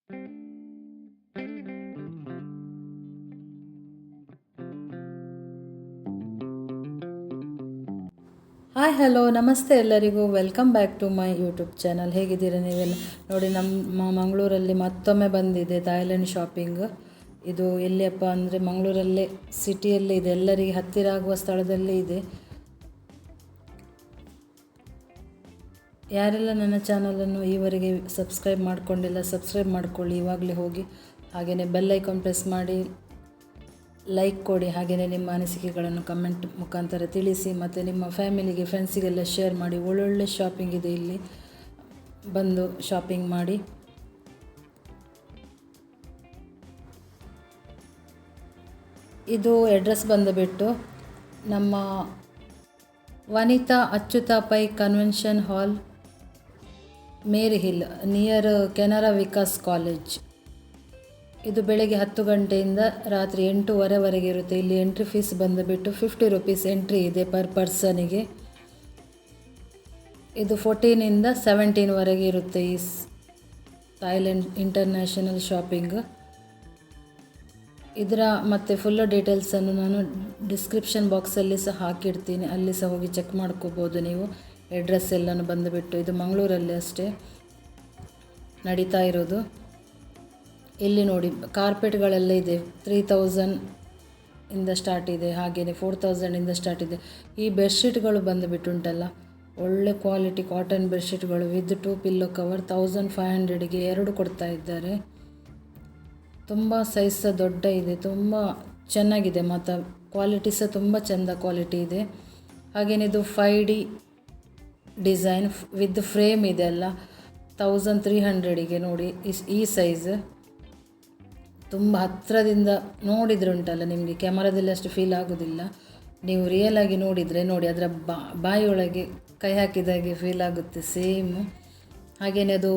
Hi hello ನಮಸ್ತೆ ಎಲ್ಲರಿಗೂ, welcome back to my YouTube channel. ಹೇಗಿದ್ದೀರಾ ನೀವೆಲ್ಲ? ನೋಡಿ, ನಮ್ಮ ಮಂಗಳೂರಲ್ಲಿ ಮತ್ತೊಮ್ಮೆ ಬಂದಿದೆ ಥಾಯ್ಲೆಂಡ್ ಶಾಪಿಂಗ್. ಇದು ಎಲ್ಲಿಯಪ್ಪ ಅಂದರೆ ಮಂಗಳೂರಲ್ಲೇ ಸಿಟಿಯಲ್ಲೇ ಇದೆ, ಎಲ್ಲರಿಗೆ ಹತ್ತಿರ ಆಗುವ ಸ್ಥಳದಲ್ಲೇ ಇದೆ. ಯಾರೆಲ್ಲ ನನ್ನ ಚಾನಲನ್ನು ಈವರೆಗೆ ಸಬ್ಸ್ಕ್ರೈಬ್ ಮಾಡಿಕೊಂಡಿಲ್ಲ, ಸಬ್ಸ್ಕ್ರೈಬ್ ಮಾಡಿಕೊಳ್ಳಿ ಇವಾಗಲೇ ಹೋಗಿ. ಹಾಗೆಯೇ ಬೆಲ್ ಐಕಾನ್ ಪ್ರೆಸ್ ಮಾಡಿ ಲೈಕ್ ಕೊಡಿ. ಹಾಗೆಯೇ ನಿಮ್ಮ ಅನಿಸಿಕೆಗಳನ್ನು ಕಮೆಂಟ್ ಮುಖಾಂತರ ತಿಳಿಸಿ, ಮತ್ತು ನಿಮ್ಮ ಫ್ಯಾಮಿಲಿಗೆ ಫ್ರೆಂಡ್ಸಿಗೆಲ್ಲ ಶೇರ್ ಮಾಡಿ. ಒಳ್ಳೊಳ್ಳೆ ಶಾಪಿಂಗ್ ಇದೆ, ಇಲ್ಲಿ ಬಂದು ಶಾಪಿಂಗ್ ಮಾಡಿ. ಇದು ಅಡ್ರೆಸ್ ಬಂದುಬಿಟ್ಟು ನಮ್ಮ Vanita Achyuta Pai convention hall, Mary hill, near Canara Vikas college. ಇದು ಬೆಳಗ್ಗೆ 10 ಗಂಟೆಯಿಂದ ರಾತ್ರಿ 8:30ವರೆಗೆ ಇರುತ್ತೆ. ಇಲ್ಲಿ ಎಂಟ್ರಿ ಫೀಸ್ ಬಂದುಬಿಟ್ಟು 50 ರುಪೀಸ್ ಎಂಟ್ರಿ ಇದೆ ಪರ್ ಪರ್ಸನಿಗೆ. ಇದು 14ಇಂದ 17ವರೆಗೆ ಇರುತ್ತೆ ಈ ಥಾಯ್ಲೆಂಡ್ ಇಂಟರ್ನ್ಯಾಷನಲ್ ಶಾಪಿಂಗ್. ಇದರ ಮತ್ತು ಫುಲ್ ಡೀಟೇಲ್ಸನ್ನು ನಾನು ಡಿಸ್ಕ್ರಿಪ್ಷನ್ ಬಾಕ್ಸಲ್ಲಿ ಸಹ ಹಾಕಿಡ್ತೀನಿ, ಅಲ್ಲಿ ಸಹ ಹೋಗಿ ಚೆಕ್ ಮಾಡ್ಕೋಬೋದು ನೀವು. ಅಡ್ರೆಸ್ ಎಲ್ಲನೂ ಬಂದುಬಿಟ್ಟು ಇದು ಮಂಗಳೂರಲ್ಲಿ ಅಷ್ಟೇ ನಡೀತಾ ಇರೋದು. ಇಲ್ಲಿ ನೋಡಿ, ಕಾರ್ಪೆಟ್ಗಳೆಲ್ಲ ಇದೆ. 3000ಇಂದ ಸ್ಟಾರ್ಟ್ ಇದೆ, ಹಾಗೆಯೇ 4000ಇಂದ ಸ್ಟಾರ್ಟ್ ಇದೆ. ಈ ಬೆಡ್ಶೀಟ್ಗಳು ಬಂದುಬಿಟ್ಟುಂಟಲ್ಲ, ಒಳ್ಳೆ ಕ್ವಾಲಿಟಿ ಕಾಟನ್ ಬೆಡ್ಶೀಟ್ಗಳು ವಿತ್ 2 ಪಿಲ್ಲೋ ಕವರ್ 1500ಗೆ 2 ಕೊಡ್ತಾ ಇದ್ದಾರೆ. ತುಂಬ ಸೈಜ್ ಸಹ ದೊಡ್ಡ ಇದೆ, ತುಂಬ ಚೆನ್ನಾಗಿದೆ, ಮತ್ತು ಕ್ವಾಲಿಟಿ ಸಹ ತುಂಬ ಚೆಂದ ಕ್ವಾಲಿಟಿ ಇದೆ. ಹಾಗೆಯೇ ಇದು 5D ಡಿಸೈನ್ ವಿತ್ ಫ್ರೇಮ್ ಇದೆ ಅಲ್ಲ, 1300ಗೆ ನೋಡಿ. ಈ ಸೈಜ್ ತುಂಬ ಹತ್ತಿರದಿಂದ ನೋಡಿದರೆ ಉಂಟಲ್ಲ, ನಿಮಗೆ ಕ್ಯಾಮರಾದಲ್ಲಿ ಅಷ್ಟು ಫೀಲ್ ಆಗೋದಿಲ್ಲ. ನೀವು ರಿಯಲಾಗಿ ನೋಡಿದರೆ ನೋಡಿ, ಅದರ ಬಾಯಿಯೊಳಗೆ ಕೈ ಹಾಕಿದಾಗೆ ಫೀಲ್ ಆಗುತ್ತೆ ಸೇಮು. ಹಾಗೆಯೇ ಅದು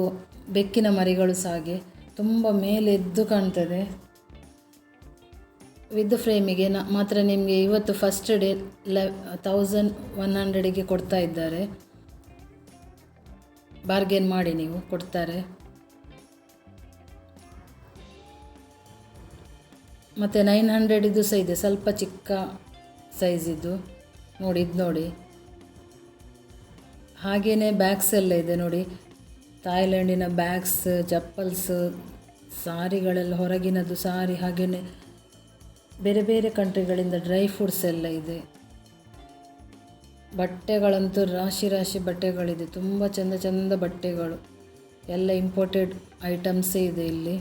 ಬೆಕ್ಕಿನ ಮರಿಗಳು ಸಹ ಹಾಗೆ ತುಂಬ ಮೇಲೆ ಎದ್ದು ಕಾಣ್ತದೆ. ವಿತ್ ಫ್ರೇಮಿಗೆ ಮಾತ್ರ ನಿಮಗೆ ಇವತ್ತು ಫಸ್ಟ್ ಡೇ 1100ಗೆ ಕೊಡ್ತಾ ಇದ್ದಾರೆ. ಬಾರ್ಗೇನ್ ಮಾಡಿ ನೀವು ಕೊಡ್ತಾರೆ. ಮತ್ತು 900 ಸಹ ಇದೆ, ಸ್ವಲ್ಪ ಚಿಕ್ಕ ಸೈಜಿದ್ದು ನೋಡಿ. ಇದು ನೋಡಿ, ಹಾಗೆಯೇ ಬ್ಯಾಗ್ಸ್ ಎಲ್ಲ ಇದೆ ನೋಡಿ. ಥಾಯ್ಲೆಂಡಿನ ಬ್ಯಾಗ್ಸ್, ಚಪ್ಪಲ್ಸ್, ಸಾರಿಗಳೆಲ್ಲ ಹೊರಗಿನದು ಸಾರಿ, ಹಾಗೆಯೇ ಬೇರೆ ಬೇರೆ ಕಂಟ್ರಿಗಳಿಂದ ಡ್ರೈ ಫ್ರೂಟ್ಸ್ ಎಲ್ಲ ಇದೆ. ಬಟ್ಟೆಗಳಂತೂ ರಾಶಿ ರಾಶಿ ಬಟ್ಟೆಗಳಿದೆ, ತುಂಬ ಚೆಂದ ಚೆಂದ ಬಟ್ಟೆಗಳು, ಎಲ್ಲ ಇಂಪೋರ್ಟೆಡ್ ಐಟಮ್ಸೇ ಇದೆ ಇಲ್ಲಿ.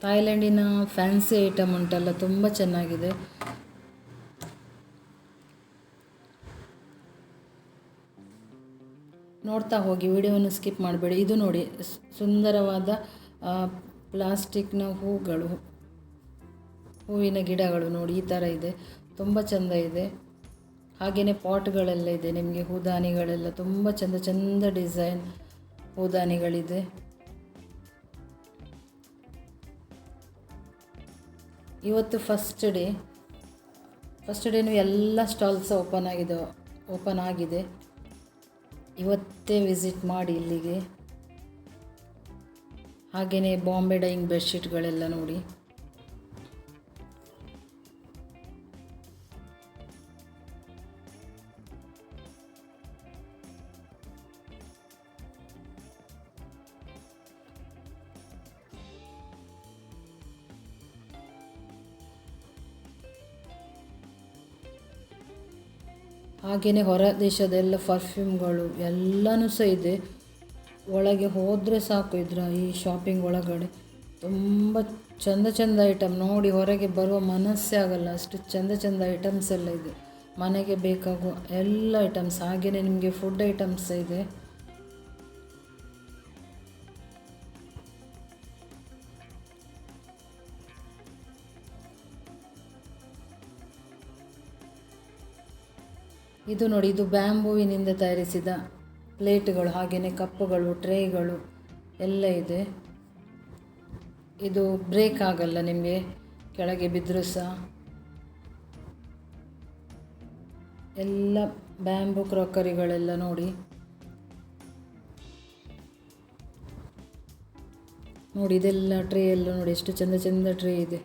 ಥಾಯ್ಲೆಂಡಿನ ಫ್ಯಾನ್ಸಿ ಐಟಮ್ ಉಂಟಲ್ಲ, ತುಂಬ ಚೆನ್ನಾಗಿದೆ. ನೋಡ್ತಾ ಹೋಗಿ, ವಿಡಿಯೋವನ್ನು ಸ್ಕಿಪ್ ಮಾಡಬೇಡಿ. ಇದು ನೋಡಿ, ಸುಂದರವಾದ ಪ್ಲಾಸ್ಟಿಕ್ನ ಹೂವಿನ ಗಿಡಗಳು ನೋಡಿ, ಈ ಥರ ಇದೆ, ತುಂಬ ಚೆಂದ ಇದೆ. ಹಾಗೆಯೇ ಪಾಟ್ಗಳೆಲ್ಲ ಇದೆ ನಿಮಗೆ, ಹೂದಾನಿಗಳೆಲ್ಲ ತುಂಬ ಚೆಂದ ಚೆಂದ ಡಿಸೈನ್ ಹೂದಾನಿಗಳಿದೆ. ಇವತ್ತು ಫಸ್ಟ್ ಡೇನು ಎಲ್ಲ ಸ್ಟಾಲ್ಸ್ ಓಪನ್ ಆಗಿದೆ. ಇವತ್ತೇ ವಿಸಿಟ್ ಮಾಡಿ ಇಲ್ಲಿಗೆ. ಹಾಗೆಯೇ ಬಾಂಬೆ ಡೈಯಿಂಗ್ ಬೆಡ್ಶೀಟ್ಗಳೆಲ್ಲ ನೋಡಿ. ಹಾಗೆಯೇ ಹೊರ ದೇಶದ ಎಲ್ಲ ಪರ್ಫ್ಯೂಮ್ಗಳು ಎಲ್ಲನೂ ಸಹ ಇದೆ. ಒಳಗೆ ಹೋದರೆ ಸಾಕು ಈ ಶಾಪಿಂಗ್ ಒಳಗಡೆ ತುಂಬ ಚೆಂದ ಚೆಂದ ಐಟಮ್ ನೋಡಿ, ಹೊರಗೆ ಬರುವ ಮನಸ್ಸೇ ಆಗಲ್ಲ, ಅಷ್ಟು ಚೆಂದ ಚೆಂದ ಐಟಮ್ಸ್ ಎಲ್ಲ ಇದೆ. ಮನೆಗೆ ಬೇಕಾಗುವ ಎಲ್ಲ ಐಟಮ್ಸ್, ಹಾಗೆಯೇ ನಿಮಗೆ ಫುಡ್ ಐಟಮ್ಸ್ ಇದೆ. ಇದು ನೋಡಿ, ಇದು ಬ್ಯಾಂಬೂವಿನಿಂದ ತಯಾರಿಸಿದ ಪ್ಲೇಟ್ಗಳು, ಹಾಗೆಯೇ ಕಪ್ಪುಗಳು, ಟ್ರೇಗಳು ಎಲ್ಲ ಇದೆ. ಇದು ಬ್ರೇಕ್ ಆಗಲ್ಲ, ನಿಮಗೆ ಕೆಳಗೆ ಬಿದ್ದರೂ ಸಹ ಎಲ್ಲ ಬ್ಯಾಂಬೂ ಕ್ರಾಕರಿಗಳೆಲ್ಲ ನೋಡಿ ಇದೆಲ್ಲ ಟ್ರೇ ಎಲ್ಲ ನೋಡಿ ಎಷ್ಟು ಚಂದ ಚಂದ ಟ್ರೇ ಇದೆ.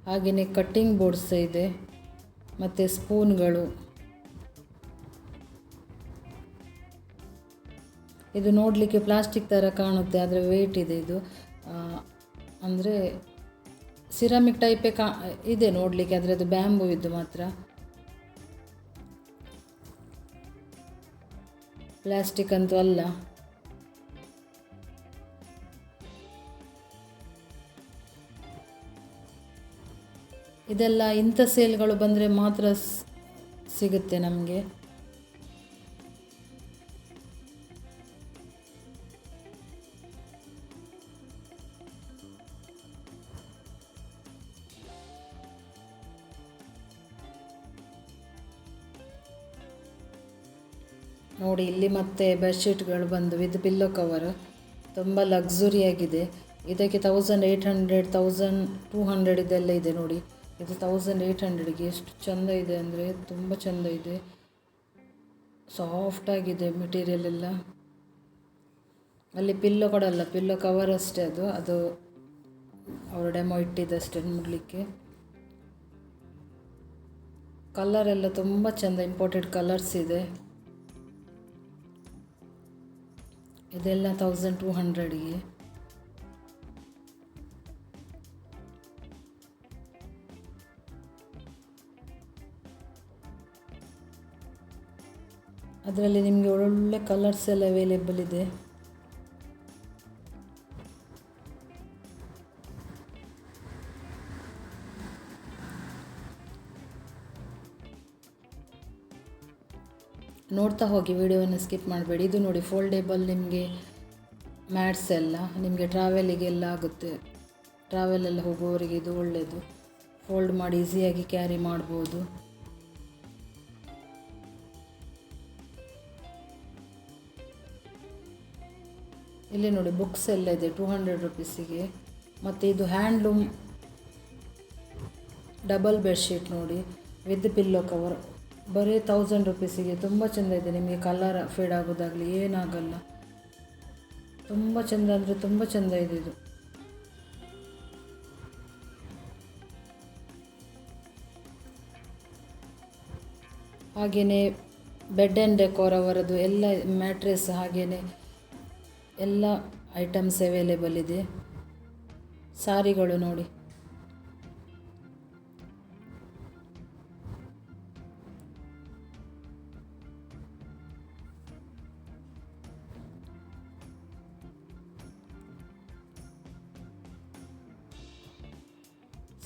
ಹಾಗೆಯೇ ಕಟ್ಟಿಂಗ್ ಬೋರ್ಡ್ಸ್ ಇದೆ ಮತ್ತು ಸ್ಪೂನ್ಗಳು. ಇದು ನೋಡಲಿಕ್ಕೆ ಪ್ಲಾಸ್ಟಿಕ್ ಥರ ಕಾಣುತ್ತೆ, ಆದರೆ ವೆಯ್ಟ್ ಇದೆ. ಇದು ಅಂದರೆ ಸಿರಾಮಿಕ್ ಟೈಪೇ ಇದೆ ನೋಡಲಿಕ್ಕೆ, ಆದರೆ ಅದು ಬ್ಯಾಂಬೂ ಇದು ಮಾತ್ರ, ಪ್ಲಾಸ್ಟಿಕ್ ಅಂತೂ ಅಲ್ಲ. ಇದೆಲ್ಲ ಇಂಥ ಸೇಲ್ಗಳು ಬಂದರೆ ಮಾತ್ರ ಸಿಗುತ್ತೆ ನಮಗೆ. ನೋಡಿ ಇಲ್ಲಿ ಮತ್ತೆ ಬೆಡ್ಶೀಟ್ಗಳು ಬಂದು ವಿತ್ ಪಿಲ್ಲೋ ಕವರ್, ತುಂಬ ಲಕ್ಸುರಿಯಾಗಿದೆ. ಇದಕ್ಕೆ 1800 1200 ಇದೆಲ್ಲ ಇದೆ ನೋಡಿ. ಇದು 1800ಗೆ ಎಷ್ಟು ಚೆಂದ ಇದೆ ಅಂದರೆ ತುಂಬ ಚೆಂದ ಇದೆ, ಸಾಫ್ಟಾಗಿದೆ ಮೆಟೀರಿಯಲ್ ಎಲ್ಲ. ಅಲ್ಲಿ ಪಿಲ್ಲೋ ಕೊಡಲ್ಲ, ಪಿಲ್ಲೋ ಕವರ್ ಅಷ್ಟೇ, ಅದು ಅವರು ಡೆಮೋ ಇಟ್ಟಿದ್ದಷ್ಟೇ ನೋಡಲಿಕ್ಕೆ. ಕಲರ್ ಎಲ್ಲ ತುಂಬ ಚೆಂದ, ಇಂಪೋರ್ಟೆಡ್ ಕಲರ್ಸ್ ಇದೆ. ಇದೆಲ್ಲ 1200ಗೆ. ಅದರಲ್ಲಿ ನಿಮಗೆ ಒಳ್ಳೊಳ್ಳೆ ಕಲರ್ಸ್ ಎಲ್ಲ ಅವೈಲೇಬಲ್ ಇದೆ. ನೋಡ್ತಾ ಹೋಗಿ, ವಿಡಿಯೋವನ್ನು ಸ್ಕಿಪ್ ಮಾಡಬೇಡಿ. ಇದು ನೋಡಿ ಫೋಲ್ಡೇಬಲ್ ನಿಮಗೆ ಮ್ಯಾಟ್ಸ್ ಎಲ್ಲ ನಿಮಗೆ ಟ್ರಾವೆಲಿಗೆಲ್ಲ ಆಗುತ್ತೆ. ಟ್ರಾವೆಲೆಲ್ಲ ಹೋಗುವವರಿಗೆ ಇದು ಒಳ್ಳೆಯದು, ಫೋಲ್ಡ್ ಮಾಡಿ ಈಸಿಯಾಗಿ ಕ್ಯಾರಿ ಮಾಡ್ಬೋದು. ಇಲ್ಲಿ ನೋಡಿ ಬುಕ್ಸ್ ಎಲ್ಲ ಇದೆ 200 ರೂಪೀಸಿಗೆ. ಮತ್ತು ಇದು ಹ್ಯಾಂಡ್ಲೂಮ್ ಡಬಲ್ ಬೆಡ್ಶೀಟ್ ನೋಡಿ ವಿತ್ ಪಿಲ್ಲೋ ಕವರ್, ಬರೀ 1000 ರೂಪೀಸಿಗೆ. ತುಂಬ ಚೆಂದ ಇದೆ, ನಿಮಗೆ ಕಲರ್ ಫೇಡ್ ಆಗೋದಾಗಲಿ ಏನಾಗಲ್ಲ, ತುಂಬ ಚೆಂದ ಅಂದರೆ ತುಂಬ ಚೆಂದ ಇದೆ ಇದು. ಹಾಗೆಯೇ ಬೆಡ್ ಆ್ಯಂಡ್ ಡೆಕೋರ್ ಅವರದ್ದು ಎಲ್ಲ ಮ್ಯಾಟ್ರೆಸ್ ಹಾಗೆಯೇ ಎಲ್ಲ ಐಟಮ್ಸ್ ಅವೈಲೇಬಲ್ ಇದೆ. ಸಾರಿಗಳು ನೋಡಿ,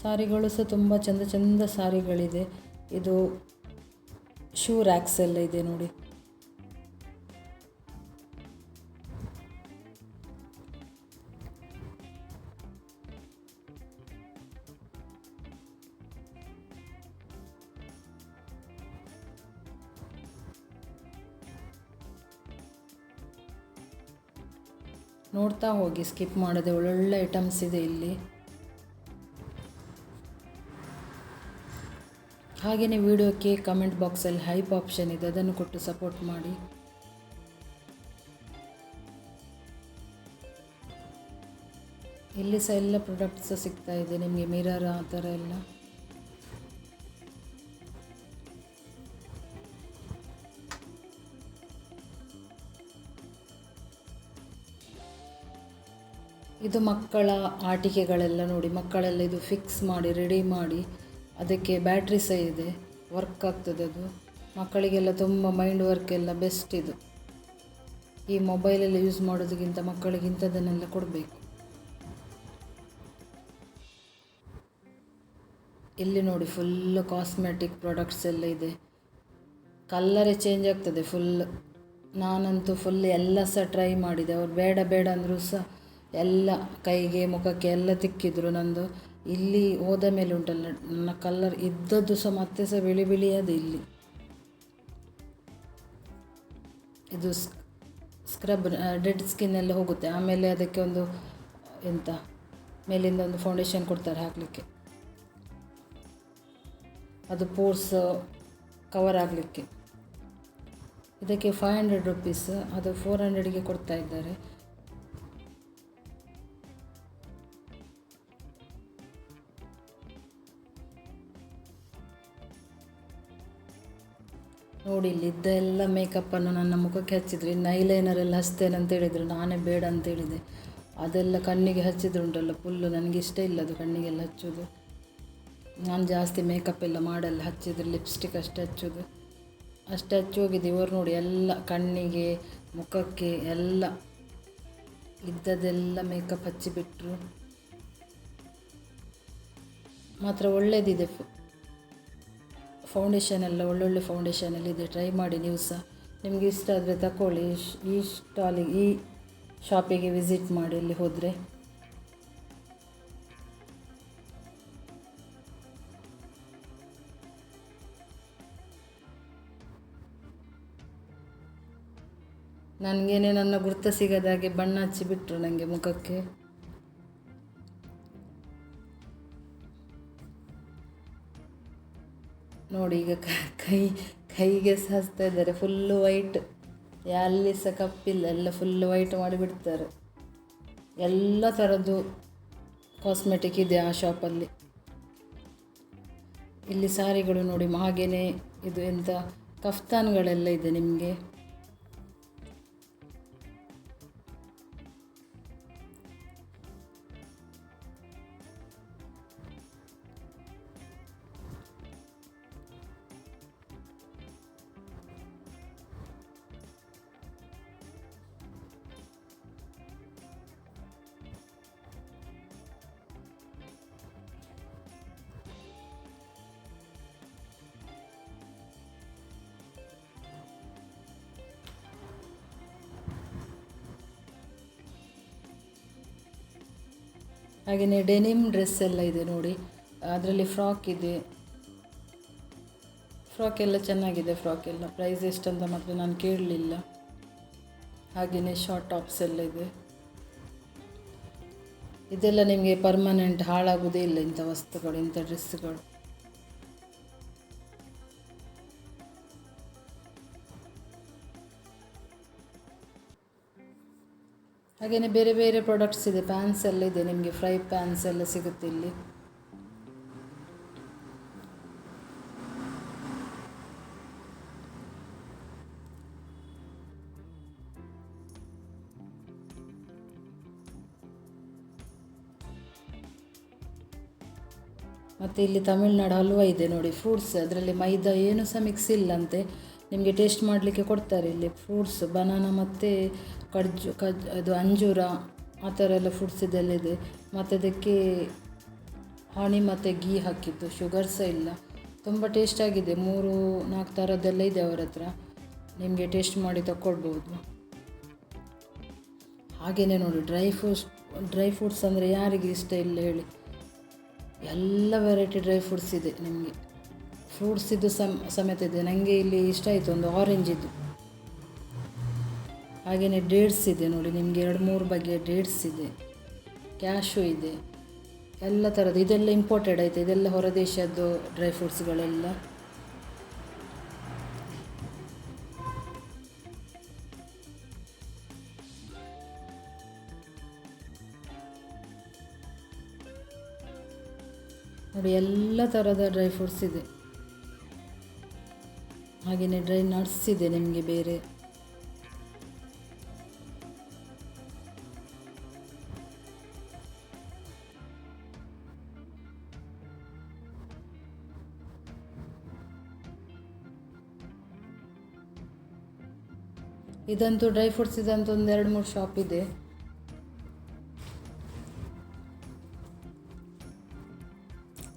ಸಾರಿಗಳು ಸಹ ತುಂಬ ಚೆಂದ ಚೆಂದ ಸಾರಿಗಳಿದೆ. ಇದು ಶೂ ರ್ಯಾಕ್ಸ್ ಎಲ್ಲ ಇದೆ ನೋಡಿ. ನೋಡ್ತಾ ಹೋಗಿ, ಸ್ಕಿಪ್ ಮಾಡದೆ, ಒಳ್ಳೊಳ್ಳೆ ಐಟಮ್ಸ್ ಇದೆ ಇಲ್ಲಿ. ಹಾಗೆಯೇ ವಿಡಿಯೋಕ್ಕೆ ಕಮೆಂಟ್ ಬಾಕ್ಸಲ್ಲಿ ಹೈಪ್ ಆಪ್ಷನ್ ಇದೆ, ಅದನ್ನು ಕೊಟ್ಟು ಸಪೋರ್ಟ್ ಮಾಡಿ. ಇಲ್ಲಿ ಸಹ ಎಲ್ಲ ಪ್ರಾಡಕ್ಟ್ಸ್ ಸಿಗ್ತಾ ಇದೆ ನಿಮಗೆ, ಮಿರರ್ ಆ ಥರ ಎಲ್ಲ. ಇದು ಮಕ್ಕಳ ಆಟಿಕೆಗಳೆಲ್ಲ ನೋಡಿ, ಮಕ್ಕಳೆಲ್ಲ ಇದು ಫಿಕ್ಸ್ ಮಾಡಿ ರೆಡಿ ಮಾಡಿ, ಅದಕ್ಕೆ ಬ್ಯಾಟ್ರಿ ಸಹ ಇದೆ, ವರ್ಕ್ ಆಗ್ತದೆ ಅದು. ಮಕ್ಕಳಿಗೆಲ್ಲ ತುಂಬ ಮೈಂಡ್ ವರ್ಕ್ ಎಲ್ಲ ಬೆಸ್ಟ್ ಇದು. ಈ ಮೊಬೈಲೆಲ್ಲ ಯೂಸ್ ಮಾಡೋದಕ್ಕಿಂತ ಮಕ್ಕಳಿಗೆ ಇಂಥದ್ದನ್ನೆಲ್ಲ ಕೊಡಬೇಕು. ಇಲ್ಲಿ ನೋಡಿ ಫುಲ್ಲು ಕಾಸ್ಮೆಟಿಕ್ ಪ್ರಾಡಕ್ಟ್ಸ್ ಎಲ್ಲ ಇದೆ. ಕಲ್ಲರೇ ಚೇಂಜ್ ಆಗ್ತದೆ ಫುಲ್. ನಾನಂತೂ ಫುಲ್ ಎಲ್ಲ ಸಹ ಟ್ರೈ ಮಾಡಿದೆ. ಅವ್ರು ಬೇಡ ಬೇಡ ಅಂದರೂ ಸಹ ಎಲ್ಲ ಕೈಗೆ ಮುಖಕ್ಕೆ ಎಲ್ಲ ತಿಕ್ಕಿದ್ರು. ನಂದು ಇಲ್ಲಿ ಹೋದ ಮೇಲೆ ಉಂಟಲ್ಲ, ನನ್ನ ಕಲ್ಲರ್ ಇದ್ದದ್ದು ಸಹ ಮತ್ತೆ ಸಹ ಬಿಳಿ ಬಿಳಿಯಾದ. ಇಲ್ಲಿ ಇದು ಸ್ಕ್ರಬ್, ಡೆಡ್ ಸ್ಕಿನ್ ಎಲ್ಲ ಹೋಗುತ್ತೆ. ಆಮೇಲೆ ಅದಕ್ಕೆ ಒಂದು ಎಂತ ಮೇಲಿಂದ ಒಂದು ಫೌಂಡೇಶನ್ ಕೊಡ್ತಾರೆ ಹಾಕಲಿಕ್ಕೆ. ಅದು ಪೋರ್ಸ್ ಕವರ್ ಆಗಲಿಕ್ಕೆ. ಇದಕ್ಕೆ 500 ರುಪೀಸ್, ಅದು 400ಗೆ ಕೊಡ್ತಾ ಇದ್ದಾರೆ. ನೋಡಿ ಇಲ್ಲಿ ಇದ್ದೆಲ್ಲ ಮೇಕಪ್ಪನ್ನು ನನ್ನ ಮುಖಕ್ಕೆ ಹಚ್ಚಿದ್ರು. ಇನ್ನು ಐಲೈನರ್ ಎಲ್ಲ ಹಚ್ತೇನೆ ಅಂತ ಹೇಳಿದರು, ನಾನೇ ಬೇಡ ಅಂತ ಹೇಳಿದೆ. ಅದೆಲ್ಲ ಕಣ್ಣಿಗೆ ಹಚ್ಚಿದ್ರುಂಟಲ್ಲ ಫುಲ್ಲು, ನನಗೆ ಇಷ್ಟ ಇಲ್ಲ ಅದು ಕಣ್ಣಿಗೆಲ್ಲ ಹಚ್ಚೋದು. ನಾನು ಜಾಸ್ತಿ ಮೇಕಪ್ ಎಲ್ಲ ಮಾಡಲ್ಲ, ಹಚ್ಚಿದ್ರೆ ಲಿಪ್ಸ್ಟಿಕ್ ಅಷ್ಟೇ ಹಚ್ಚೋದು. ಅಷ್ಟೇ ಹಚ್ಚಿ ಹೋಗಿದೆ. ಇವರು ನೋಡಿ ಎಲ್ಲ ಕಣ್ಣಿಗೆ ಮುಖಕ್ಕೆ ಎಲ್ಲ ಇದ್ದದೆಲ್ಲ ಮೇಕಪ್ ಹಚ್ಚಿಬಿಟ್ರು. ಮಾತ್ರ ಒಳ್ಳೆಯದಿದೆ ಫೌಂಡೇಶನ್ ಎಲ್ಲ, ಒಳ್ಳೊಳ್ಳೆ ಫೌಂಡೇಶನಲ್ಲಿದೆ. ಟ್ರೈ ಮಾಡಿ ನೀವು ಸಹ. ನಿಮಗೆ ಇಷ್ಟ ಆದರೆ ತಗೊಳ್ಳಿ. ಈ ಸ್ಟಾಲಿಗೆ, ಈ ಶಾಪಿಗೆ ವಿಸಿಟ್ ಮಾಡಿ ಅಲ್ಲಿ ಹೋದರೆ. ನನಗೇನೆ ನನ್ನ ಗುರ್ತ ಸಿಗದ ಹಾಗೆ ಬಣ್ಣ ಹಚ್ಚಿಬಿಟ್ರು ನನಗೆ ಮುಖಕ್ಕೆ. ನೋಡಿ ಈಗ ಕೈಗೆ ಸಹ ಹಚ್ತಾ ಇದ್ದಾರೆ. ಫುಲ್ಲು ವೈಟ್, ಎಲ್ಲಿ ಸಹ ಕಪ್ಪಿಲ್ಲ, ಎಲ್ಲ ಫುಲ್ಲು ವೈಟ್ ಮಾಡಿಬಿಡ್ತಾರೆ. ಎಲ್ಲ ಥರದ್ದು ಕಾಸ್ಮೆಟಿಕ್ ಇದೆ ಆ ಶಾಪಲ್ಲಿ. ಇಲ್ಲಿ ಸಾರಿಗಳು ನೋಡಿ, ಹಾಗೆಯೇ ಇದು ಎಂಥ ಕಫ್ತಾನ್ಗಳೆಲ್ಲ ಇದೆ ನಿಮಗೆ. ಹಾಗೆಯೇ ಡೆನಿಮ್ ಡ್ರೆಸ್ ಎಲ್ಲ ಇದೆ ನೋಡಿ. ಅದರಲ್ಲಿ ಫ್ರಾಕ್ ಇದೆ. ಫ್ರಾಕ್ ಎಲ್ಲ ಚೆನ್ನಾಗಿದೆ. ಫ್ರಾಕ್ ಎಲ್ಲ ಪ್ರೈಸ್ ಎಷ್ಟಂತ ಮಾತ್ರ ನಾನು ಕೇಳಲಿಲ್ಲ. ಹಾಗೆಯೇ ಶಾರ್ಟ್ ಟಾಪ್ಸ್ ಎಲ್ಲ ಇದೆ. ಇದೆಲ್ಲ ನಿಮಗೆ ಪರ್ಮನೆಂಟ್ ಹಾಳಾಗೋದೇ ಇಲ್ಲ, ಇಂಥ ವಸ್ತುಗಳು, ಇಂಥ ಡ್ರೆಸ್ಸುಗಳು. ಹಾಗೆಯೇ ಬೇರೆ ಬೇರೆ ಪ್ರಾಡಕ್ಟ್ಸ್ ಇದೆ. ಪ್ಯಾನ್ಸ್ ಎಲ್ಲ ಇದೆ ನಿಮಗೆ, ಫ್ರೈ ಪ್ಯಾನ್ಸ್ ಎಲ್ಲ ಸಿಗುತ್ತೆ ಇಲ್ಲಿ. ಮತ್ತು ಇಲ್ಲಿ ತಮಿಳ್ನಾಡು ಹಲ್ವಾ ಇದೆ ನೋಡಿ, ಫ್ರೂಟ್ಸ್. ಅದರಲ್ಲಿ ಮೈದಾ ಏನು ಸಹ ಮಿಕ್ಸ್ ಇಲ್ಲಂತೆ. ನಿಮಗೆ ಟೇಸ್ಟ್ ಮಾಡಲಿಕ್ಕೆ ಕೊಡ್ತಾರೆ ಇಲ್ಲಿ. ಫ್ರೂಟ್ಸ್, ಬನಾನಾ ಮತ್ತು ಅದು ಅಂಜೂರ, ಆ ಥರ ಎಲ್ಲ ಫ್ರೂಟ್ಸ್ ಇದೆಲ್ಲ ಇದೆ. ಮತ್ತು ಅದಕ್ಕೆ ಹನಿ ಮತ್ತು ಗೀ ಹಾಕಿದ್ದು, ಶುಗರ್ ಸಹ ಇಲ್ಲ. ತುಂಬ ಟೇಸ್ಟಾಗಿದೆ. 3-4 ಥರದ್ದೆಲ್ಲ ಇದೆ ಅವರ ಹತ್ರ, ನಿಮಗೆ ಟೇಸ್ಟ್ ಮಾಡಿ ತಗೊಳ್ಬೋದು. ಹಾಗೆಯೇ ನೋಡಿ ಡ್ರೈ ಫ್ರೂಟ್ಸ್ ಅಂದರೆ ಯಾರಿಗೆ ಇಷ್ಟ ಇಲ್ಲ ಹೇಳಿ. ಎಲ್ಲ ವೆರೈಟಿ ಡ್ರೈ ಫ್ರೂಟ್ಸ್ ಇದೆ ನಿಮಗೆ. ಫ್ರೂಟ್ಸ್ ಇದು ಸಮೇತ ಇದೆ. ನನಗೆ ಇಲ್ಲಿ ಇಷ್ಟ ಆಯಿತು ಒಂದು ಆರೆಂಜ್ ಇದು. ಹಾಗೆಯೇ ಡೇಟ್ಸ್ ಇದೆ ನೋಡಿ ನಿಮಗೆ, 2-3 ಬಗೆಯ ಡೇಟ್ಸ್ ಇದೆ. ಕ್ಯಾಶು ಇದೆ, ಎಲ್ಲ ಥರದ್ದು. ಇದೆಲ್ಲ ಇಂಪೋರ್ಟೆಡ್ ಆಯಿತು, ಇದೆಲ್ಲ ಹೊರದೇಶದ್ದು ಡ್ರೈ ಫ್ರೂಟ್ಸ್ಗಳೆಲ್ಲ. ನೋಡಿ ಎಲ್ಲ ಥರದ ಡ್ರೈ ಫ್ರೂಟ್ಸ್ ಇದೆ. ಹಾಗೆಯೇ ಡ್ರೈ ನಟ್ಸ್ ಇದೆ ನಿಮಗೆ ಬೇರೆ. ಇದಂತೂ ಡ್ರೈ ಫ್ರೂಟ್ಸ್ ಇದಂತೂ 1-2-3 ಶಾಪ್ ಇದೆ.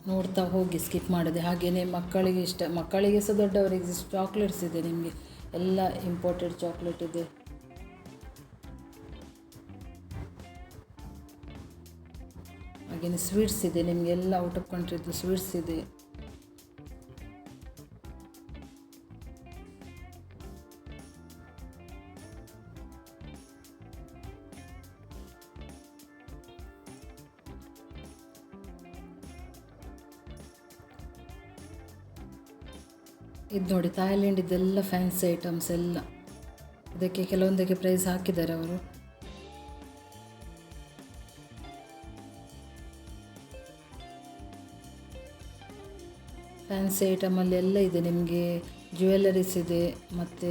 ನೋಡ್ತಾ ಹೋಗಿ, ಸ್ಕಿಪ್ ಮಾಡಿದೆ. ಹಾಗೆಯೇ ಮಕ್ಕಳಿಗೆ ಸಹ ದೊಡ್ಡವರಿಗೆ ಚಾಕ್ಲೇಟ್ಸ್ ಇದೆ ನಿಮಗೆ, ಎಲ್ಲ ಇಂಪೋರ್ಟೆಡ್ ಚಾಕ್ಲೇಟ್ ಇದೆ. ಹಾಗೆಯೇ ಸ್ವೀಟ್ಸ್ ಇದೆ ನಿಮಗೆ, ಎಲ್ಲ ಔಟ್ ಆಫ್ ಕಂಟ್ರಿದ್ದು ಸ್ವೀಟ್ಸ್ ಇದೆ. ಇದು ನೋಡಿ ಥಾಯ್ಲೆಂಡ್ ಇದೆಲ್ಲ ಫ್ಯಾನ್ಸಿ ಐಟಮ್ಸ್ ಎಲ್ಲ. ಇದಕ್ಕೆ ಕೆಲವೊಂದಕ್ಕೆ ಪ್ರೈಸ್ ಹಾಕಿದ್ದಾರೆ ಅವರು. ಫ್ಯಾನ್ಸಿ ಐಟಮಲ್ಲಿ ಎಲ್ಲ ಇದೆ ನಿಮಗೆ. ಜ್ಯುವೆಲರೀಸ್ ಇದೆ, ಮತ್ತು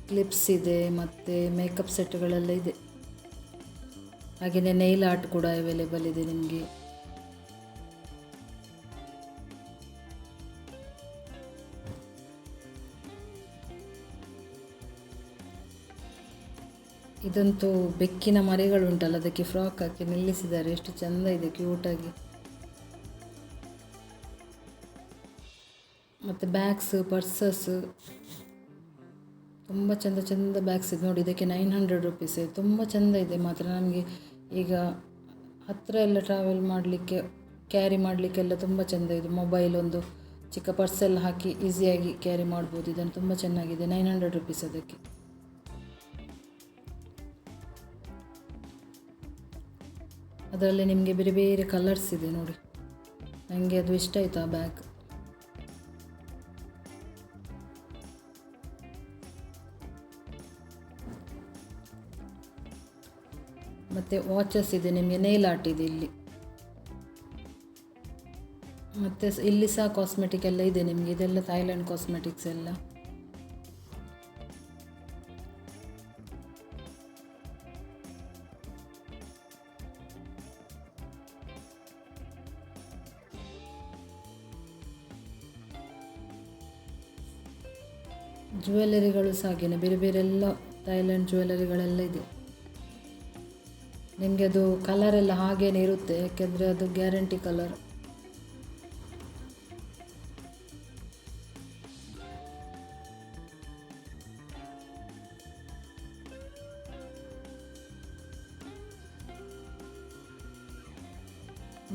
ಕ್ಲಿಪ್ಸ್ ಇದೆ, ಮತ್ತು ಮೇಕಪ್ ಸೆಟ್ಗಳೆಲ್ಲ ಇದೆ. ಹಾಗೆಯೇ ನೈಲ್ ಆರ್ಟ್ ಕೂಡ ಅವೈಲೇಬಲ್ ಇದೆ ನಿಮಗೆ. ಇದಂತೂ ಬೆಕ್ಕಿನ ಮರಿಗಳುಂಟಲ್ಲ, ಅದಕ್ಕೆ ಫ್ರಾಕ್ ಹಾಕಿ ನಿಲ್ಲಿಸಿದ್ದಾರೆ. ಎಷ್ಟು ಚೆಂದ ಇದೆ, ಕ್ಯೂಟಾಗಿ. ಮತ್ತು ಬ್ಯಾಗ್ಸ್, ಪರ್ಸಸ್, ತುಂಬ ಚೆಂದ ಚೆಂದ ಬ್ಯಾಗ್ಸ್ ಇದೆ ನೋಡಿ. ಇದಕ್ಕೆ 900 ರುಪೀಸ್. ತುಂಬ ಚೆಂದ ಇದೆ ಮಾತ್ರ. ನಮಗೆ ಈಗ ಹತ್ತಿರ ಎಲ್ಲ ಟ್ರಾವೆಲ್ ಮಾಡಲಿಕ್ಕೆ, ಕ್ಯಾರಿ ಮಾಡಲಿಕ್ಕೆಲ್ಲ ತುಂಬ ಚೆಂದ ಇದೆ. ಮೊಬೈಲ್ ಒಂದು ಚಿಕ್ಕ ಪರ್ಸೆಲ್ಲ ಹಾಕಿ ಈಸಿಯಾಗಿ ಕ್ಯಾರಿ ಮಾಡ್ಬೋದು. ಇದನ್ನು ತುಂಬ ಚೆನ್ನಾಗಿದೆ. 900 ರುಪೀಸ್ ಅದಕ್ಕೆ. ಅದರಲ್ಲಿ ನಿಮಗೆ ಬೇರೆ ಬೇರೆ ಕಲರ್ಸ್ ಇದೆ ನೋಡಿ. ನನಗೆ ಅದು ಇಷ್ಟ ಆಯಿತು ಆ ಬ್ಯಾಗ್. ಮತ್ತು ವಾಚಸ್ ಇದೆ ನಿಮಗೆ. ನೈಲ್ ಆರ್ಟ್ ಇದೆ ಇಲ್ಲಿ. ಮತ್ತು ಇಲ್ಲಿ ಸಹ ಕಾಸ್ಮೆಟಿಕ್ ಎಲ್ಲ ಇದೆ ನಿಮಗೆ. ಇದೆಲ್ಲ ಥಾಯ್ಲೆಂಡ್ ಕಾಸ್ಮೆಟಿಕ್ಸ್ ಎಲ್ಲ. ಜ್ಯುವೆಲರಿಗಳು ಸಹ ಹಾಗೇನೆ ಬೇರೆ ಬೇರೆ ಎಲ್ಲ ಥಾಯ್ಲೆಂಡ್ ಜ್ಯುವೆಲರಿಗಳೆಲ್ಲ ಇದೆ. ನಿಮಗೆ ಅದು ಕಲರೆಲ್ಲ ಹಾಗೇನೆ ಇರುತ್ತೆ, ಯಾಕೆಂದರೆ ಅದು ಗ್ಯಾರಂಟಿ ಕಲರ್.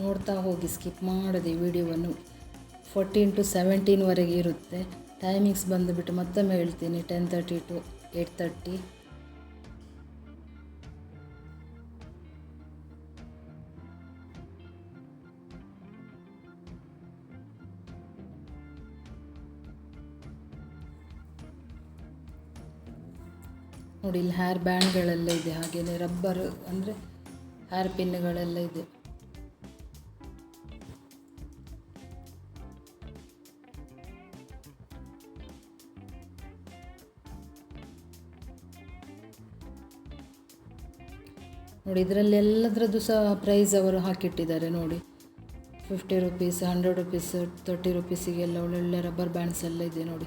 ನೋಡ್ತಾ ಹೋಗಿ, ಸ್ಕಿಪ್ ಮಾಡದೆ ವಿಡಿಯೋವನ್ನು. 14 to 17ವರೆಗೆ ಇರುತ್ತೆ. ಟೈಮಿಂಗ್ಸ್ ಬಂದುಬಿಟ್ಟು ಮತ್ತೊಮ್ಮೆ ಹೇಳ್ತೀನಿ, 10:30 to 8:30. ನೋಡಿ, ಇಲ್ಲಿ ಹೇರ್ ಬ್ಯಾಂಡ್ಗಳೆಲ್ಲ ಇದೆ. ಹಾಗೆಯೇ ರಬ್ಬರ್ ಅಂದರೆ ಹೇರ್ ಪಿನ್ಗಳೆಲ್ಲ ಇದೆ. ನೋಡಿ, ಇದರಲ್ಲಿ ಎಲ್ಲದರದ್ದು ಸಹ ಪ್ರೈಸ್ ಅವರು ಹಾಕಿಟ್ಟಿದ್ದಾರೆ ನೋಡಿ. 50 ರುಪೀಸ್, 100 ರುಪೀಸ್, 30 ರುಪೀಸಿಗೆಲ್ಲ ಒಳ್ಳೊಳ್ಳೆ ರಬ್ಬರ್ ಬ್ಯಾಂಡ್ಸ್ ಎಲ್ಲ ಇದೆ ನೋಡಿ.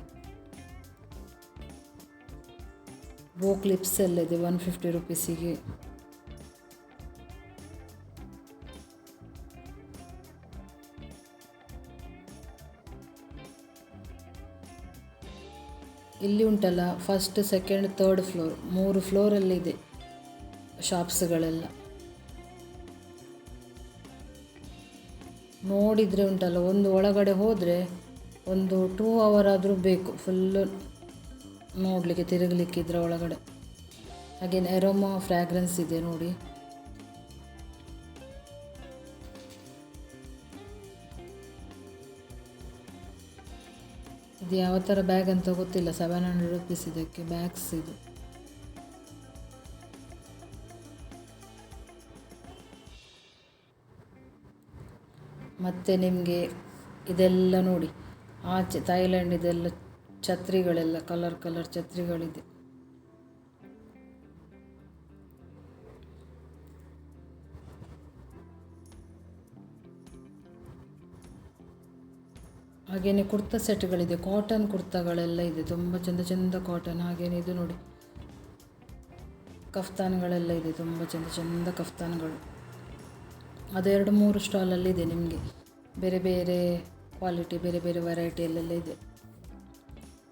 ಬೋ ಕ್ಲಿಪ್ಸ್ ಎಲ್ಲ ಇದೆ 150 ರುಪೀಸಿಗೆ. ಇಲ್ಲಿ ಉಂಟಲ್ಲ, ಫಸ್ಟ್, ಸೆಕೆಂಡ್, ಥರ್ಡ್ ಫ್ಲೋರ್, 3 ಫ್ಲೋರಲ್ಲಿದೆ ಶಾಪ್ಸ್ಗಳೆಲ್ಲ. ನೋಡಿದರೆ ಉಂಟಲ್ಲ, ಒಂದು ಒಳಗಡೆ ಹೋದರೆ ಒಂದು 2 ಅವರ್ ಆದರೂ ಬೇಕು ಫುಲ್ಲು ನೋಡಲಿಕ್ಕೆ, ತಿರುಗಲಿಕ್ಕೆ ಇದರ ಒಳಗಡೆ. ಹಾಗೇನು ಎರೋಮಾ ಫ್ರ್ಯಾಗ್ರೆನ್ಸ್ ಇದೆ ನೋಡಿ. ಇದು ಯಾವ ಥರ ಬ್ಯಾಗ್ ಅಂತ ಗೊತ್ತಿಲ್ಲ. 700 ರುಪೀಸ್ ಇದಕ್ಕೆ ಬ್ಯಾಗ್ಸ್ ಇದು. ಮತ್ತು ನಿಮಗೆ ಇದೆಲ್ಲ ನೋಡಿ, ಆಚೆ ಥಾಯ್ಲೆಂಡ್ ಇದೆಲ್ಲ ಛತ್ರಿಗಳೆಲ್ಲ ಕಲರ್ ಕಲರ್ ಛತ್ರಿಗಳಿದೆ. ಹಾಗೆಯೇ ಕುರ್ತಾ ಸೆಟ್ಗಳಿದೆ, ಕಾಟನ್ ಕುರ್ತಾಗಳೆಲ್ಲ ಇದೆ, ತುಂಬ ಚೆಂದ ಚೆಂದ ಕಾಟನ್. ಹಾಗೆಯೇ ಇದು ನೋಡಿ, ಕಫ್ತಾನ್ಗಳೆಲ್ಲ ಇದೆ, ತುಂಬ ಚೆಂದ ಚೆಂದ ಕಫ್ತಾನ್ಗಳು. ಅದು 2-3 ಸ್ಟಾಲಲ್ಲಿ ಇದೆ ನಿಮಗೆ. ಬೇರೆ ಬೇರೆ ಕ್ವಾಲಿಟಿ, ಬೇರೆ ಬೇರೆ ವೆರೈಟಿಯಲ್ಲೆಲ್ಲ ಇದೆ.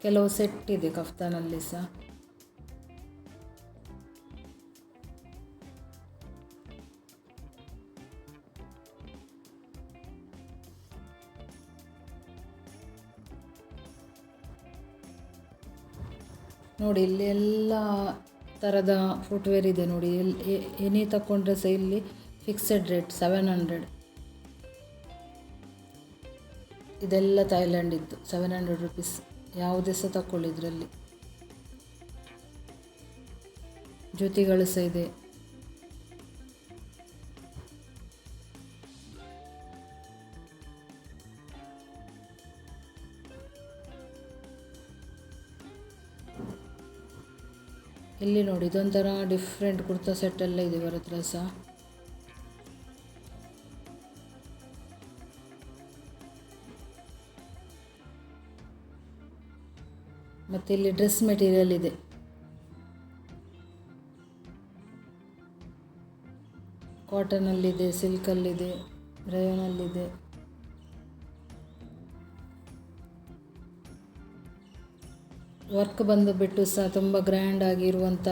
ಕೆಲವು ಸೆಟ್ ಇದೆ ಕಫ್ತಾನಲ್ಲಿ ಸಹ. ನೋಡಿ, ಇಲ್ಲಿ ಎಲ್ಲ ಥರದ ಫುಟ್ವೇರ್ ಇದೆ ನೋಡಿ. ಏನೇ ತಗೊಂಡ್ರೆ ಸಹ ಇಲ್ಲಿ ಫಿಕ್ಸೆಡ್ ರೇಟ್ 700. ಇದೆಲ್ಲ ಥಾಯ್ಲೆಂಡ್ ಇದ್ದು 700 ರುಪೀಸ್. ಯಾವುದೇ ಸಹ ತಗೊಳ್ಳಿ ಇದರಲ್ಲಿ. ಜೊತೆಗಳು ಸಹ ಇದೆ. ಇಲ್ಲಿ ನೋಡಿ, ಇದೊಂಥರ ಡಿಫ್ರೆಂಟ್ ಕುರ್ತಾ ಸೆಟ್ ಎಲ್ಲ ಇದೆ ಇವರ ಹತ್ರ ಸಹ. ಮತ್ತು ಇಲ್ಲಿ ಡ್ರೆಸ್ ಮೆಟೀರಿಯಲ್ ಇದೆ. ಕಾಟನಲ್ಲಿದೆ, ಸಿಲ್ಕಲ್ಲಿದೆ, ರೇಯಾನಲ್ಲಿದೆ. ವರ್ಕ್ ಬಂದು ಬಿಟ್ಟು ಸಹ ತುಂಬ ಗ್ರ್ಯಾಂಡ್ ಆಗಿರುವಂಥ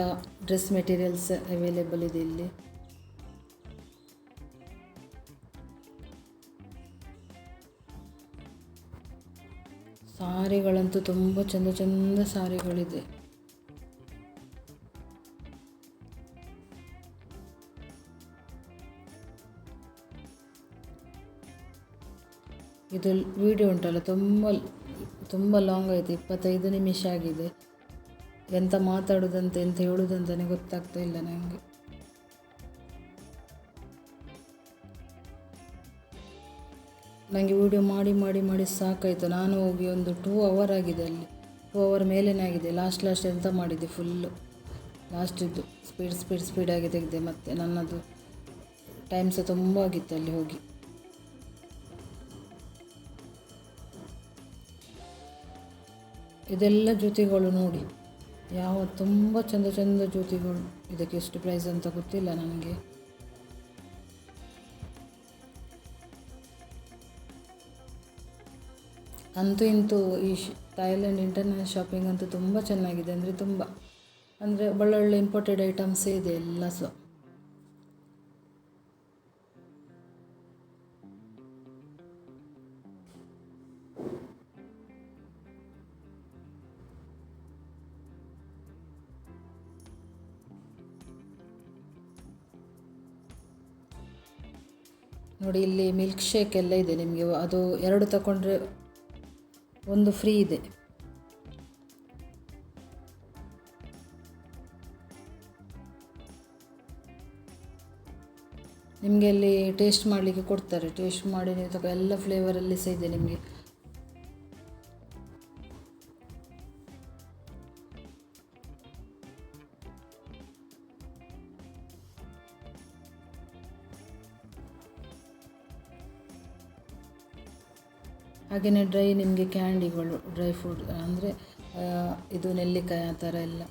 ಡ್ರೆಸ್ ಮೆಟೀರಿಯಲ್ಸ್ ಅವೈಲೇಬಲ್ ಇದೆ ಇಲ್ಲಿ. ಸಾರಿಗಳಂತೂ ತುಂಬ ಚಂದ ಚಂದ ಸಾರಿಗಳಿದೆ. ಇದು ವಿಡಿಯೋ ಉಂಟಲ್ಲ, ತುಂಬ ಲಾಂಗ್ ಆಯಿತು, 25 ನಿಮಿಷ ಆಗಿದೆ. ಎಂತ ಮಾತಾಡೋದಂತ ಎಂತ ಹೇಳೋದಂತಲೇ ಗೊತ್ತಾಗ್ತಾ ಇಲ್ಲ ನನಗೆ. ನನಗೆ ವಿಡಿಯೋ ಮಾಡಿ ಮಾಡಿ ಮಾಡಿ ಸಾಕಾಯಿತು. ನಾನು ಹೋಗಿ ಒಂದು 2 hour ಆಗಿದೆ, ಅಲ್ಲಿ 2 hour ಮೇಲೇ ಆಗಿದೆ. ಲಾಸ್ಟ್ ಎಂತ ಮಾಡಿದೆ, ಫುಲ್ಲು ಲಾಸ್ಟಿದ್ದು ಸ್ಪೀಡಾಗಿ ತೆಗೆದೆ. ಮತ್ತು ನನ್ನದು ಟೈಮ್ ಸಹ ತುಂಬ ಆಗಿತ್ತು ಅಲ್ಲಿ ಹೋಗಿ. ಇದೆಲ್ಲ ಜೊತೆಗಳು ನೋಡಿ, ತುಂಬ ಚಂದ ಚಂದ ಜೊತೆಗಳು. ಇದಕ್ಕೆ ಎಷ್ಟು ಪ್ರೈಸ್ ಅಂತ ಗೊತ್ತಿಲ್ಲ ನನಗೆ. ಅಂತೂ ಇಂತೂ ಈ ಥಾಯ್ಲೆಂಡ್ ಇಂಟರ್ನ್ಯಾಷನಲ್ ಶಾಪಿಂಗ್ ಅಂತೂ ತುಂಬ ಚೆನ್ನಾಗಿದೆ. ಅಂದರೆ ಒಳ್ಳೊಳ್ಳೆ ಇಂಪೋರ್ಟೆಡ್ ಐಟಮ್ಸೇ ಇದೆ ಎಲ್ಲ ಸಹ. ನೋಡಿ, ಇಲ್ಲಿ ಮಿಲ್ಕ್ ಶೇಕ್ ಎಲ್ಲ ಇದೆ ನಿಮಗೆ. ಅದು 2 ತಗೊಂಡ್ರೆ 1 ಫ್ರೀ ಇದೆ. ನಿಮಗೆ ಅಲ್ಲಿ ಟೇಸ್ಟ್ ಮಾಡಲಿಕ್ಕೆ ಕೊಡ್ತಾರೆ. ಟೇಸ್ಟ್ ಮಾಡಿ ನೀವು ಎಲ್ಲ ಫ್ಲೇವರಲ್ಲಿ ಸಹ ಇದೆ ನಿಮಗೆ. ಹಾಗೆಯೇ ನಿಮಗೆ ಕ್ಯಾಂಡಿಗಳು, ಡ್ರೈ ಫ್ರೂಟ್ ಅಂದರೆ ಇದು ನೆಲ್ಲಿಕಾಯಿ ಆ ಥರ ಎಲ್ಲ.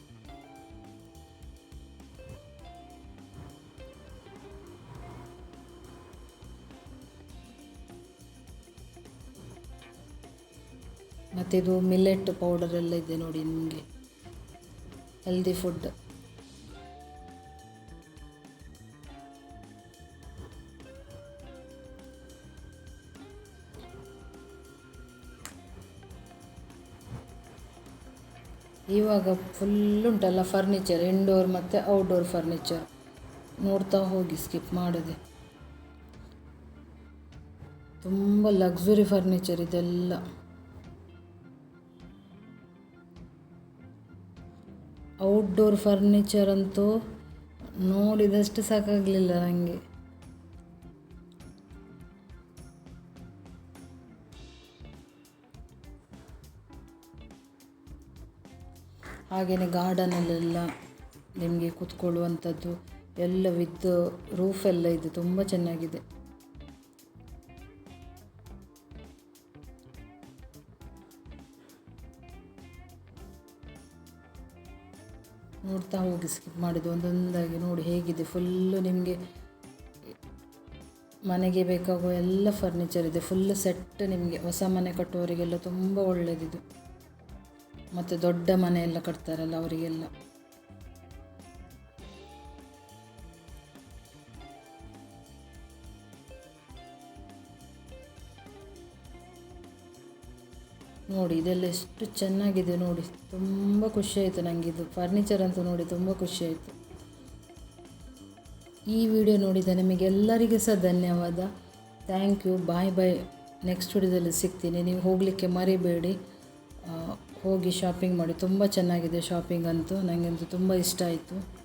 ಮತ್ತು ಇದು ಮಿಲ್ಲೆಟ್ ಪೌಡರ್ ಎಲ್ಲ ಇದೆ ನೋಡಿ ನಿಮಗೆ, ಹೆಲ್ದಿ ಫುಡ್. ಇವಾಗ ಫುಲ್ ಉಂಟಲ್ಲ ಫರ್ನಿಚರ್, ಇಂಡೋರ್ ಮತ್ತು ಔಟ್ಡೋರ್ ಫರ್ನಿಚರ್. ನೋಡ್ತಾ ಹೋಗಿ, ಸ್ಕಿಪ್ ಮಾಡದೆ. ತುಂಬ ಲಕ್ಸುರಿ ಫರ್ನಿಚರ್ ಇದೆಲ್ಲ. ಔಟ್ಡೋರ್ ಫರ್ನಿಚರ್ ಅಂತೂ ನೋಡಿದಷ್ಟು ಸಾಕಾಗಲಿಲ್ಲ ನನಗೆ. ಹಾಗೆಯೇ ಗಾರ್ಡನಲ್ಲೆಲ್ಲ ನಿಮಗೆ ಕೂತ್ಕೊಳ್ಳುವಂಥದ್ದು ಎಲ್ಲ ವಿತ್ ರೂಫ್ ಎಲ್ಲ ಇದೆ, ತುಂಬ ಚೆನ್ನಾಗಿದೆ. ನೋಡ್ತಾ ಹೋಗಿ, ಸ್ಕಿಪ್ ಮಾಡಿದ್ದು ಒಂದೊಂದಾಗಿ ನೋಡಿ ಹೇಗಿದೆ. ಫುಲ್ಲು ನಿಮಗೆ ಮನೆಗೆ ಬೇಕಾಗುವ ಎಲ್ಲ ಫರ್ನಿಚರ್ ಇದೆ, ಫುಲ್ ಸೆಟ್. ನಿಮಗೆ ಹೊಸ ಮನೆ ಕಟ್ಟುವವರಿಗೆಲ್ಲ ತುಂಬ ಒಳ್ಳೆಯದಿದು, ಮತ್ತು ದೊಡ್ಡ ಮನೆ ಎಲ್ಲ ಕಟ್ತಾರಲ್ಲ ಅವರಿಗೆಲ್ಲ. ನೋಡಿ ಇದೆಲ್ಲ ಎಷ್ಟು ಚೆನ್ನಾಗಿದೆ ನೋಡಿ, ತುಂಬ ಖುಷಿಯಾಯಿತು ನನಗೆ. ಇದು ಫರ್ನಿಚರ್ ಅಂತೂ ನೋಡಿ ತುಂಬ ಖುಷಿಯಾಯಿತು. ಈ ವಿಡಿಯೋ ನೋಡಿದ ನಿಮಗೆಲ್ಲರಿಗೂ ಸಹ ಧನ್ಯವಾದ. Thank you. Bye bye. Next ವಿಡಿಯೋದಲ್ಲಿ ಸಿಗ್ತೀನಿ. ನೀವು ಹೋಗಲಿಕ್ಕೆ ಮರಿಬೇಡಿ. ಹೋಗಿ ಶಾಪಿಂಗ್ ಮಾಡಿ. ತುಂಬ ಚೆನ್ನಾಗಿದೆ ಶಾಪಿಂಗ್ ಅಂತೂ, ನನಗಂತೂ ತುಂಬ ಇಷ್ಟ ಆಯಿತು.